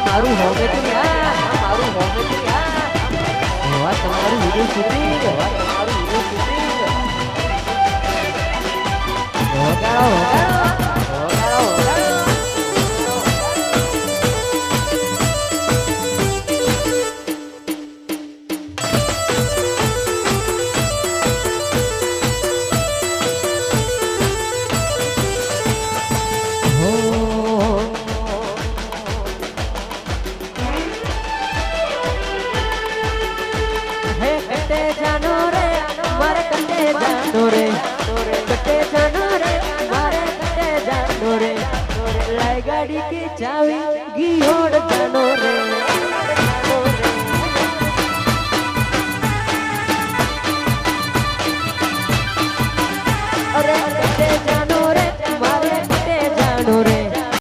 મારું હોમે તો યાર મારું હોમે તો યાર હોવા તમારું વિડિયો શૂટિંગ હોવા તમારું વિડિયો શૂટિંગ હોગાડો હોગાડો गाड़ी की चावी गियोड़ जानो रे